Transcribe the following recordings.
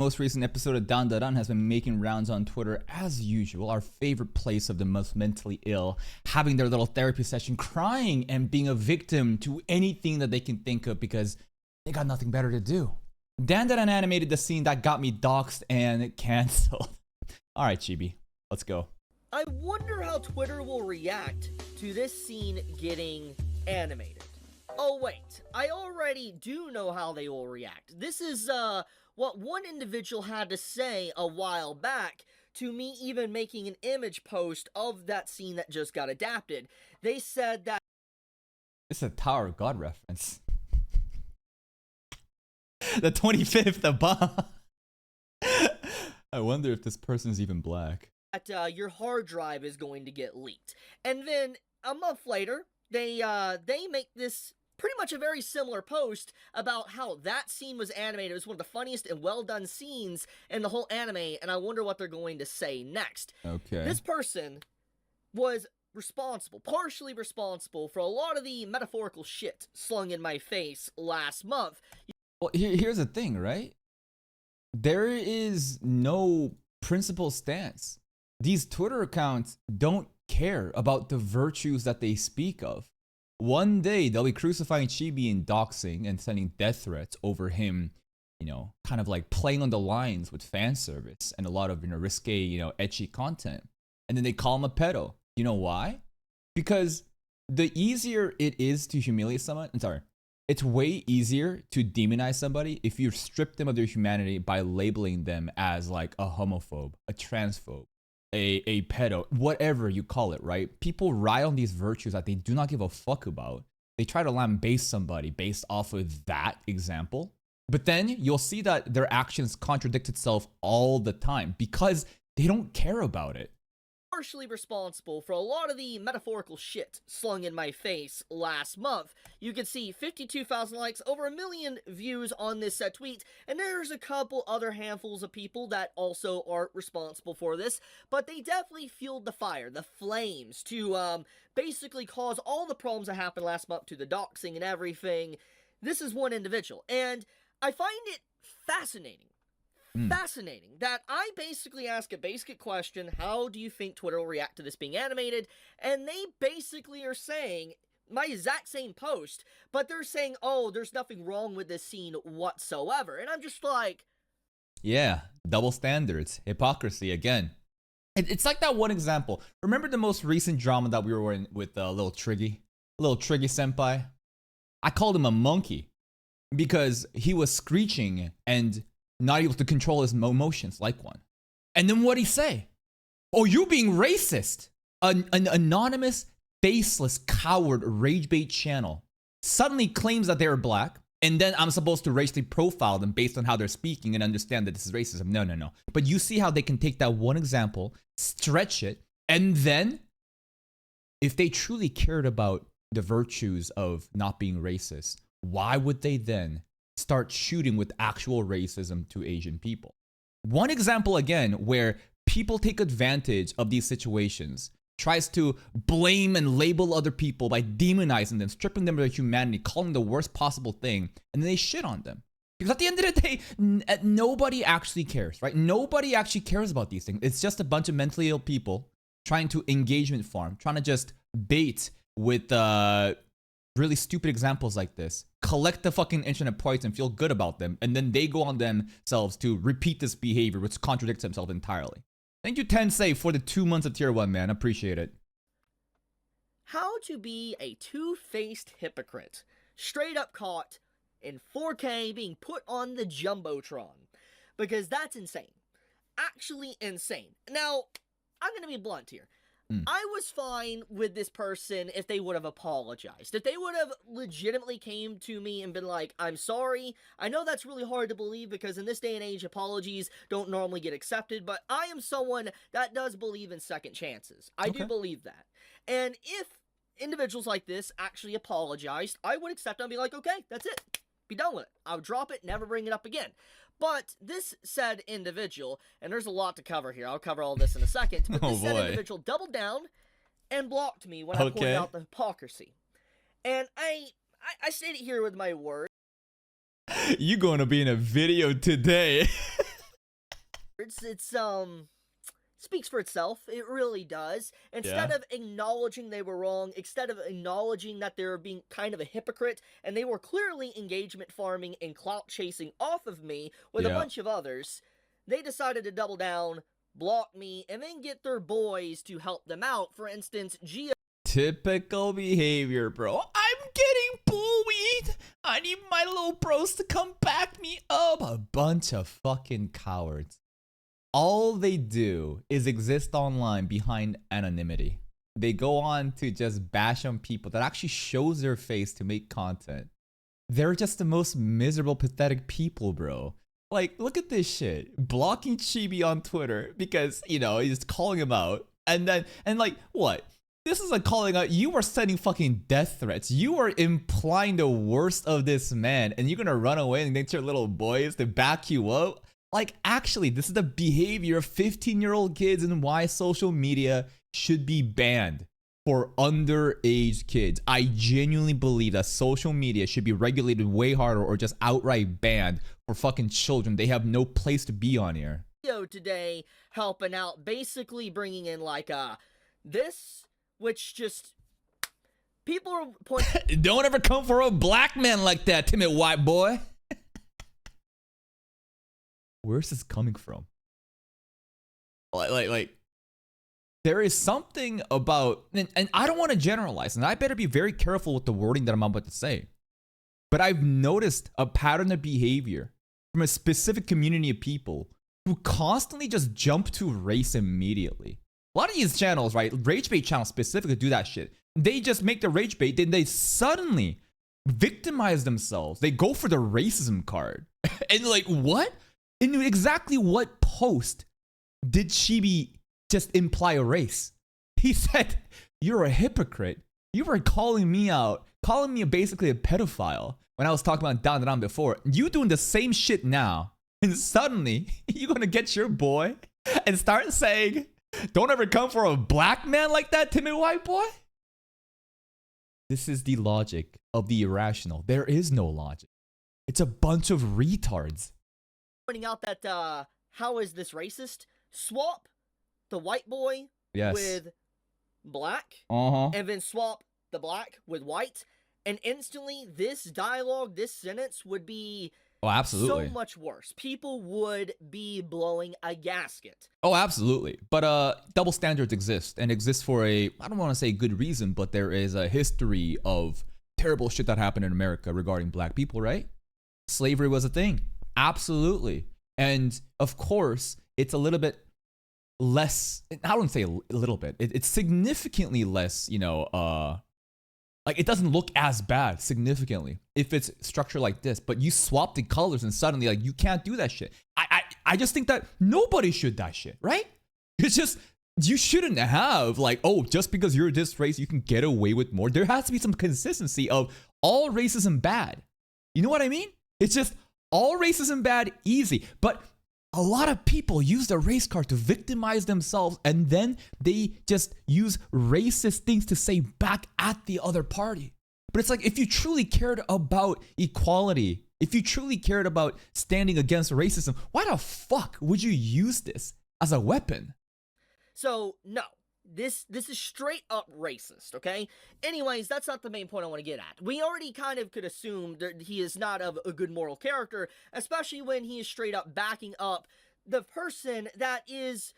Most recent episode of Dandadan has been making rounds on Twitter as usual, our favorite place of the most mentally ill, having their little therapy session, crying and being a victim to anything that they can think of because they got nothing better to do. Dandadan animated the scene that got me doxxed and cancelled. Alright, Chibi, let's go. I wonder how Twitter will react to this scene getting animated. Oh wait, I already do know how they will react. This is, what one individual had to say a while back to me even making an image post of that scene that just got adapted. They said that It's a Tower of God reference. The 25th of bomb. I wonder if this person's even black. Your hard drive is going to get leaked. And then a month later, they make this pretty much a very similar post about how that scene was animated. It was one of the funniest and well done scenes in the whole anime, and I wonder what they're going to say next. Okay. This person was partially responsible for a lot of the metaphorical shit slung in my face last month. Well, here's the thing, right? There is no principled stance. These Twitter accounts don't care about the virtues that they speak of. One day, they'll be crucifying Chibi and doxing and sending death threats over him, kind of like playing on the lines with fan service and a lot of, risque, ecchi content. And then they call him a pedo. You know why? Because the easier it is to humiliate someone, it's way easier to demonize somebody if you strip them of their humanity by labeling them as like a homophobe, a transphobe, a pedo, whatever you call it, right? People ride on these virtues that they do not give a fuck about. They try to lambaste somebody based off of that example. But then you'll see that their actions contradict itself all the time because they don't care about it. Partially responsible for a lot of the metaphorical shit slung in my face last month. You can see 52,000 likes, over 1 million views on this tweet, and there's a couple other handfuls of people that also aren't responsible for this, but they definitely fueled the fire, the flames, to basically cause all the problems that happened last month to the doxing and everything. This is one individual, and I find it fascinating that I basically ask a basic question: how do you think Twitter will react to this being animated? And they basically are saying my exact same post, but they're saying, oh, there's nothing wrong with this scene whatsoever. And I'm just like, yeah, double standards, hypocrisy again. It's like that one example. Remember the most recent drama that we were in with little Triggy senpai? I called him a monkey because he was screeching and not able to control his emotions like one. And then what'd he say? Oh, you being racist. An anonymous, faceless, coward rage bait channel suddenly claims that they're black, and then I'm supposed to racially profile them based on how they're speaking and understand that this is racism. No. But you see how they can take that one example, stretch it, and then if they truly cared about the virtues of not being racist, why would they then start shooting with actual racism to Asian people? One example again where people take advantage of these situations, tries to blame and label other people by demonizing them, stripping them of their humanity, calling the worst possible thing, and then they shit on them. Because at the end of the day, nobody actually cares, right? Nobody actually cares about these things. It's just a bunch of mentally ill people trying to engagement farm, trying to just bait with really stupid examples like this, collect the fucking internet points and feel good about them, and then they go on themselves to repeat this behavior, which contradicts themselves entirely. Thank you, Tensei, for the 2 months of tier 1, man. Appreciate it. how to be a two-faced hypocrite. Straight up caught in 4K being put on the Jumbotron. Because that's insane. Actually insane. Now, I'm gonna be blunt here. I was fine with this person if they would have apologized. If they would have legitimately came to me and been like, I'm sorry. I know that's really hard to believe because in this day and age, apologies don't normally get accepted, but I am someone that does believe in second chances. I do believe that. And if individuals like this actually apologized, I would accept it and be like, okay, that's it. Be done with it. I'll drop it, never bring it up again. But this said individual, and there's a lot to cover here, I'll cover all this in a second, but this said individual doubled down and blocked me when I pointed out the hypocrisy. And I state it here with my words. You going to be in a video today. It's speaks for itself. It really does. Instead Yeah. of acknowledging they were wrong, instead of acknowledging that they were being kind of a hypocrite, and they were clearly engagement farming and clout chasing off of me with a Yeah. bunch of others, they decided to double down, block me, and then get their boys to help them out. For instance, Geo. Typical behavior, bro. I'm getting bullied. I need my little bros to come back me up. A bunch of fucking cowards. All they do is exist online behind anonymity. They go on to just bash on people that actually shows their face to make content. They're just the most miserable, pathetic people, bro. Like, look at this shit. Blocking Chibi on Twitter because, you know, he's calling him out. And like, what? This is like calling out. You are sending fucking death threats. You are implying the worst of this man. And you're gonna run away and get your little boys to back you up? Like, actually, this is the behavior of 15-year-old kids and why social media should be banned for underage kids. I genuinely believe that social media should be regulated way harder or just outright banned for fucking children. They have no place to be on here. Today helping out, basically bringing in like this, which just people are pointing. Don't ever come for a black man like that, timid white boy. Where's this coming from? Like, there is something about, and I don't want to generalize, and I better be very careful with the wording that I'm about to say. But I've noticed a pattern of behavior from a specific community of people who constantly just jump to race immediately. A lot of these channels, right, rage bait channels specifically do that shit. They just make the rage bait, then they suddenly victimize themselves. They go for the racism card. And like, what? In exactly what post did Chibi just imply a race? He said, you're a hypocrite. You were calling me out, calling me basically a pedophile when I was talking about Dandadan before. You doing the same shit now. And suddenly, you're going to get your boy and start saying, don't ever come for a black man like that, timid white boy? This is the logic of the irrational. There is no logic. It's a bunch of retards. Pointing out that how is this racist? Swap the white boy with black, and then swap the black with white, and instantly this dialogue, this sentence would be absolutely so much worse. People would be blowing a gasket. Oh, absolutely. But double standards exist, and exist for I don't want to say good reason, but there is a history of terrible shit that happened in America regarding black people, right? Slavery was a thing. Absolutely. And of course, it's a little bit less, I wouldn't say a little bit, it's significantly less, you know, like it doesn't look as bad significantly if it's structured like this, but you swap the colors and suddenly like you can't do that shit. I just think that nobody should that shit, right? It's just, you shouldn't have like, oh, just because you're this race, you can get away with more. There has to be some consistency of all racism bad. You know what I mean? It's just all racism bad, easy. But a lot of people use the race card to victimize themselves, and then they just use racist things to say back at the other party. But it's like, if you truly cared about equality, if you truly cared about standing against racism, why the fuck would you use this as a weapon? So, no. This is straight up racist, okay? Anyways, that's not the main point I want to get at. We already kind of could assume that he is not of a good moral character, especially when he is straight up backing up the person that is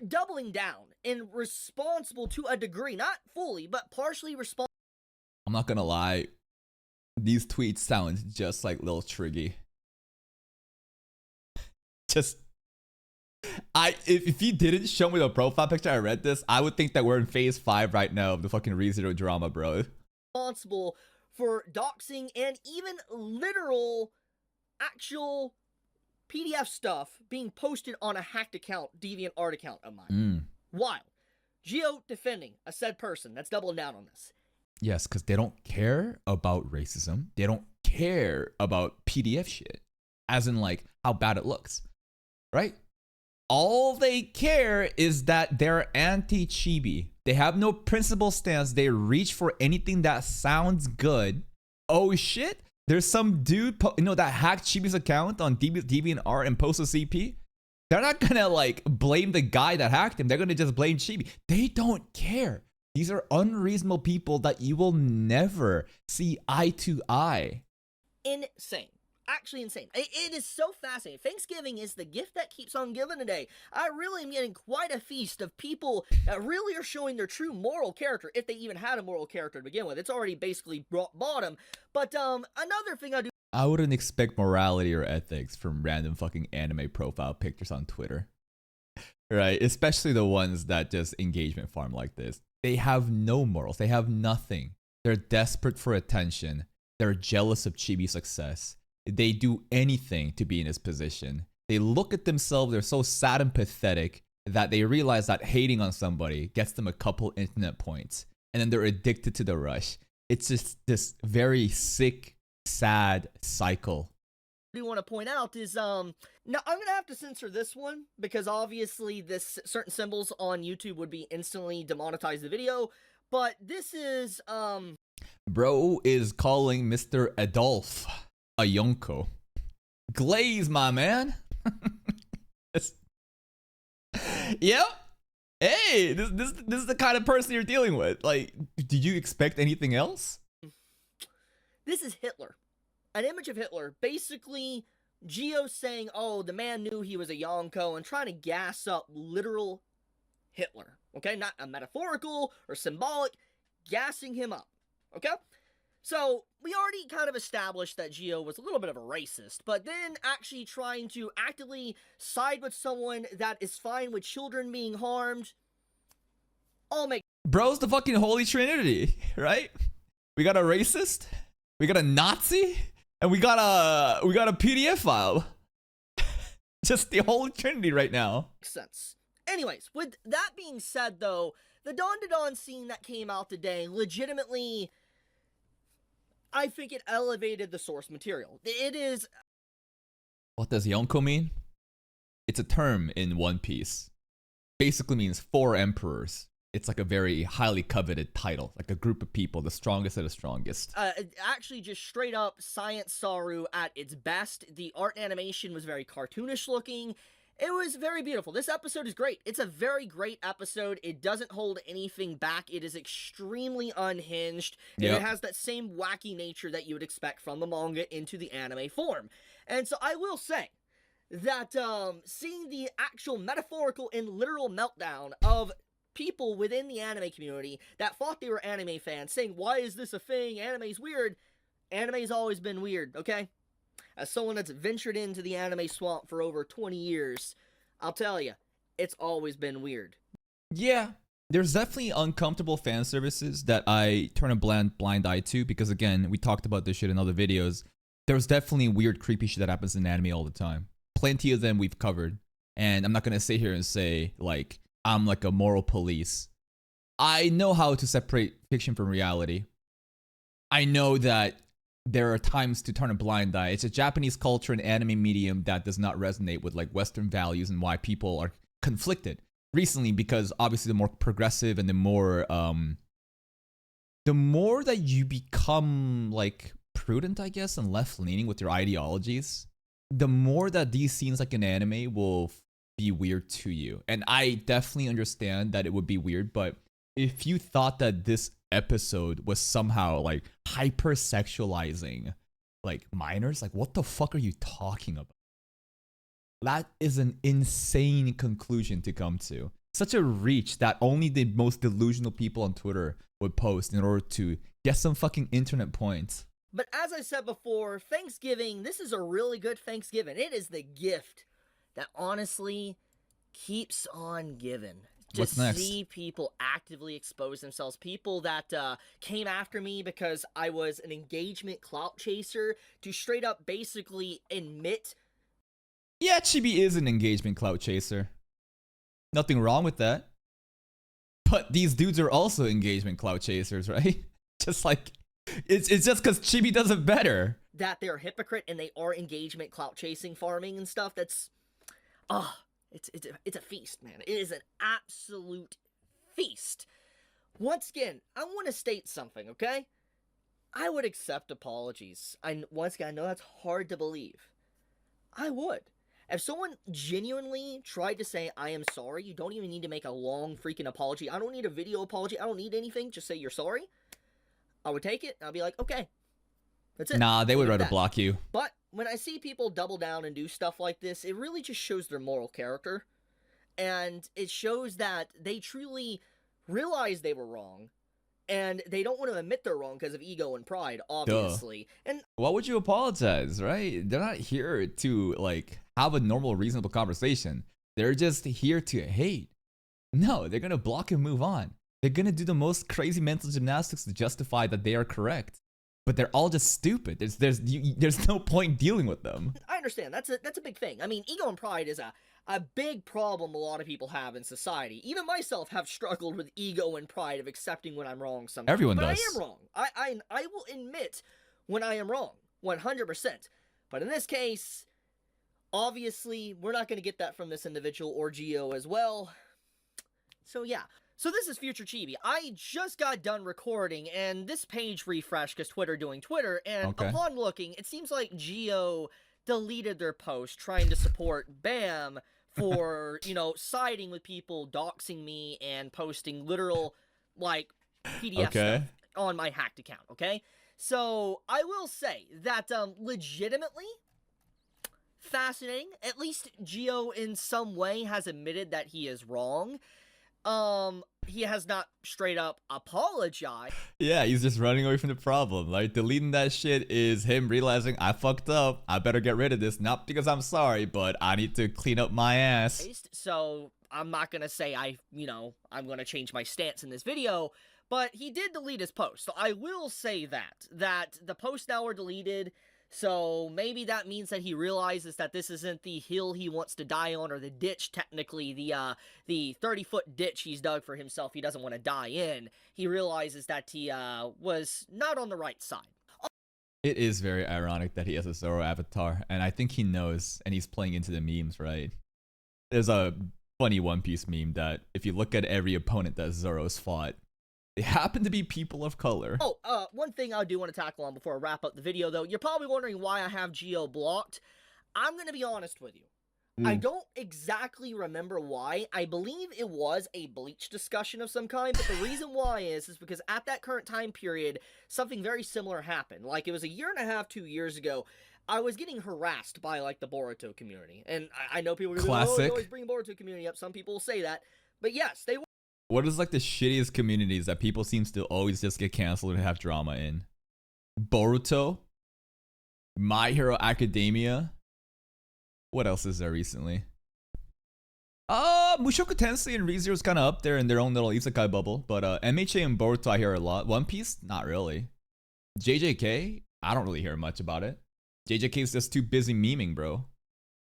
doubling down and responsible to a degree, not fully, but partially responsible. I'm not gonna lie, these tweets sound just like Lil Triggy. Just... if you didn't show me the profile picture, I read this, I would think that we're in phase 5 right now of the fucking ReZero drama, bro. Responsible for doxing and even literal, actual PDF stuff being posted on a hacked account, DeviantArt account of mine. While Geo defending a said person that's doubling down on this. Yes, because they don't care about racism. They don't care about PDF shit, as in like how bad it looks, right? All they care is that they're anti-Chibi. They have no principle stance. They reach for anything that sounds good. Oh shit, there's some dude that hacked Chibi's account on DeviantArt and posted CP. They're not gonna like blame the guy that hacked him. They're gonna just blame Chibi. They don't care. These are unreasonable people that you will never see eye to eye. Insane. Actually insane. It is so fascinating. Thanksgiving is the gift that keeps on giving today. I really am getting quite a feast of people that really are showing their true moral character, if they even had a moral character to begin with. It's already basically bottom. But another thing I wouldn't expect morality or ethics from random fucking anime profile pictures on Twitter. Right? Especially the ones that just engagement farm like this. They have no morals. They have nothing. They're desperate for attention. They're jealous of Chibi's success. They do anything to be in his position. They look at themselves, they're so sad and pathetic that they realize that hating on somebody gets them a couple internet points. And then they're addicted to the rush. It's just this very sick, sad cycle. I do want to point out is, now I'm going to have to censor this one because obviously this certain symbols on YouTube would be instantly demonetize the video. But this is, Bro is calling Mr. Adolf a Yonko. Glaze, my man. Yep. Hey, this is the kind of person you're dealing with. Like, did you expect anything else? This is Hitler. An image of Hitler. Basically, Geo saying, oh, the man knew he was a Yonko and trying to gas up literal Hitler. Okay? Not a metaphorical or symbolic. Gassing him up. Okay? So, we already kind of established that Geo was a little bit of a racist, but then actually trying to actively side with someone that is fine with children being harmed, all make... Bro's the fucking Holy Trinity, right? We got a racist, we got a Nazi, and we got a PDF file. Just the Holy Trinity right now. Makes sense. Anyways, with that being said, though, the Dandadan scene that came out today legitimately... I think it elevated the source material. It is... What does Yonko mean? It's a term in One Piece. Basically means 4 emperors. It's like a very highly coveted title. Like a group of people, the strongest of the strongest. Actually, just straight up Science Saru at its best. The art animation was very cartoonish looking. It was very beautiful. This episode is great. It's a very great episode. It doesn't hold anything back. It is extremely unhinged. And It has that same wacky nature that you would expect from the manga into the anime form. And so I will say that seeing the actual metaphorical and literal meltdown of people within the anime community that thought they were anime fans, saying, why is this a thing? Anime's weird. Anime's always been weird, okay? As someone that's ventured into the anime swamp for over 20 years, I'll tell you, it's always been weird. Yeah, there's definitely uncomfortable fan services that I turn a blind eye to because, again, we talked about this shit in other videos. There's definitely weird, creepy shit that happens in anime all the time. Plenty of them we've covered. And I'm not going to sit here and say, like, I'm like a moral police. I know how to separate fiction from reality. I know that there are times to turn a blind eye. It's a Japanese culture and anime medium that does not resonate with like Western values and why people are conflicted recently because obviously the more progressive and the more that you become like prudent, I guess, and left leaning with your ideologies, the more that these scenes like an anime will be weird to you. And I definitely understand that it would be weird, but if you thought that this episode was somehow like hypersexualizing like minors, like what the fuck are you talking about? That is an insane conclusion to come to. Such a reach that only the most delusional people on Twitter would post in order to get some fucking internet points. But as I said before, Thanksgiving, this is a really good Thanksgiving. It is the gift that honestly keeps on giving. What's next? See people actively expose themselves. People that came after me because I was an engagement clout chaser to straight up basically admit. Yeah, Chibi is an engagement clout chaser. Nothing wrong with that. But these dudes are also engagement clout chasers, right? Just like, it's just because Chibi does it better. That they're a hypocrite and they are engagement clout chasing farming and stuff. That's, It's a feast, man. It is an absolute feast. Once again, I want to state something, okay? I would accept apologies. Once again, I know that's hard to believe. I would. If someone genuinely tried to say, I am sorry, you don't even need to make a long freaking apology. I don't need a video apology. I don't need anything. Just say you're sorry. I would take it. I'll be like, okay. That's it. Nah, they would rather block you. But when I see people double down and do stuff like this, it really just shows their moral character. And it shows that they truly realize they were wrong. And they don't want to admit they're wrong because of ego and pride, obviously. Duh. And why would you apologize, right? They're not here to like have a normal, reasonable conversation. They're just here to hate. No, they're gonna block and move on. They're gonna do the most crazy mental gymnastics to justify that they are correct. But they're all just stupid. There's no point dealing with them. I understand. That's a big thing. I mean, ego and pride is a big problem a lot of people have in society. Even myself have struggled with ego and pride of accepting when I'm wrong sometimes. Everyone but does. I am wrong. I will admit when I am wrong, 100%. But in this case, obviously, we're not going to get that from this individual or Geo as well. So yeah. So this is Future Chibi. I just got done recording, and this page refreshed because Twitter doing Twitter, and upon looking, it seems like Geo deleted their post trying to support BAM for, you know, siding with people, doxing me, and posting literal, like, PDF stuff on my hacked account, okay? So, I will say that, legitimately fascinating. At least Geo, in some way, has admitted that he is wrong. He has not straight up apologized. Yeah, he's just running away from the problem. Like, deleting that shit is him realizing I fucked up. I better get rid of this. Not because I'm sorry, but I need to clean up my ass. So, I'm not gonna say I'm gonna change my stance in this video, but he did delete his post. So, I will say that the posts now are deleted. So maybe that means that he realizes that this isn't the hill he wants to die on, or the ditch, technically, the 30-foot ditch he's dug for himself he doesn't want to die in. He realizes that he was not on the right side. It is very ironic that he has a Zoro avatar, and I think he knows, and he's playing into the memes, right? There's a funny One Piece meme that if you look at every opponent that Zoro's fought, they happen to be people of color. Oh, one thing I do want to tackle on before I wrap up the video, though. You're probably wondering why I have Geo blocked. I'm going to be honest with you. I don't exactly remember why. I believe it was a Bleach discussion of some kind, but the reason why is because at that current time period, something very similar happened. Like, it was a year and a half, 2 years ago. I was getting harassed by, like, the Boruto community. And I know people are going to be like, oh, you always bring Boruto community up. Some people will say that. But yes, they were. What is like the shittiest communities that people seems to always just get canceled and have drama in? Boruto? My Hero Academia? What else is there recently? Mushoku Tensei and ReZero is kind of up there in their own little isekai bubble, but MHA and Boruto I hear a lot. One Piece? Not really. JJK? I don't really hear much about it. JJK is just too busy memeing, bro.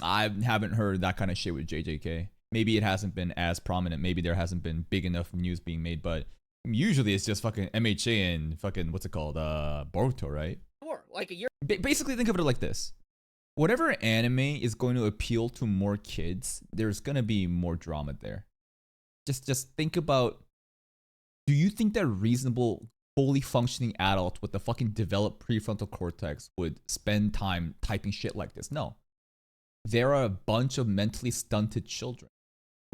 I haven't heard that kind of shit with JJK. Maybe it hasn't been as prominent. Maybe there hasn't been big enough news being made, but usually it's just fucking MHA and fucking, what's it called? Boruto, right? Or like a year. Basically, think of it like this. Whatever anime is going to appeal to more kids, there's going to be more drama there. Just think about, do you think that reasonable, fully functioning adult with a fucking developed prefrontal cortex would spend time typing shit like this? No. There are a bunch of mentally stunted children.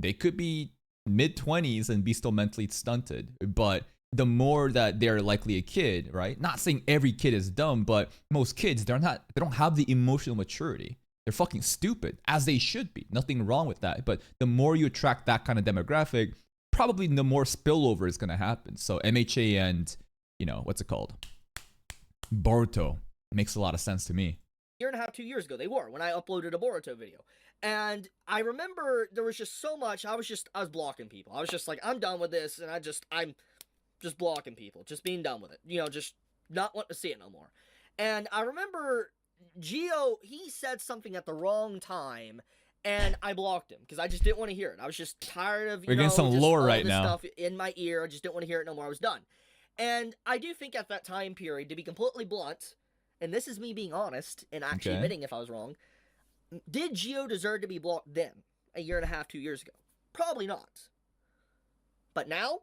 They could be mid-20s and be still mentally stunted, but the more that they're likely a kid, right? Not saying every kid is dumb, but most kids, they don't have the emotional maturity. They're fucking stupid, as they should be. Nothing wrong with that. But the more you attract that kind of demographic, probably the more spillover is going to happen. So MHA and, what's it called? Boruto makes a lot of sense to me. Year and a half, 2 years ago, they were, when I uploaded a Boruto video. And I remember there was just so much, I was blocking people. I was just like, I'm done with this, and I'm just blocking people, just being done with it. Just not wanting to see it no more. And I remember Geo, he said something at the wrong time, and I blocked him, because I just didn't want to hear it. I was just tired of, We're getting some lore right now. Stuff in my ear. I just didn't want to hear it no more. I was done. And I do think at that time period, to be completely blunt, and this is me being honest and actually admitting if I was wrong, did Geo deserve to be blocked then, a year and a half, 2 years ago? Probably not. But now,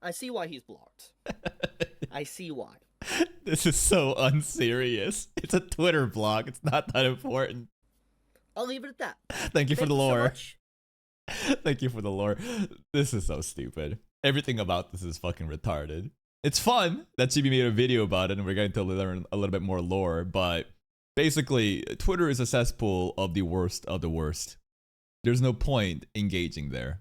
I see why he's blocked. I see why. This is so unserious. It's a Twitter blog. It's not that important. I'll leave it at that. Thank you for the so lore. much. Thank you for the lore. This is so stupid. Everything about this is fucking retarded. It's fun that Chibi made a video about it and we're going to learn a little bit more lore, but basically, Twitter is a cesspool of the worst of the worst. There's no point engaging there.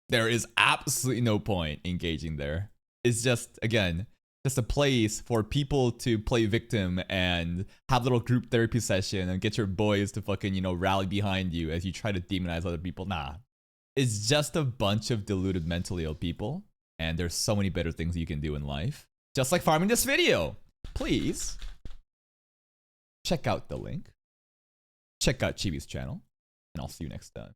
There is absolutely no point engaging there. It's just, again, just a place for people to play victim and have a little group therapy session and get your boys to fucking, you know, rally behind you as you try to demonize other people. Nah. It's just a bunch of deluded mentally ill people. And there's so many better things you can do in life. Just like farming this video. Please check out the link. Check out Chibi's channel. And I'll see you next time.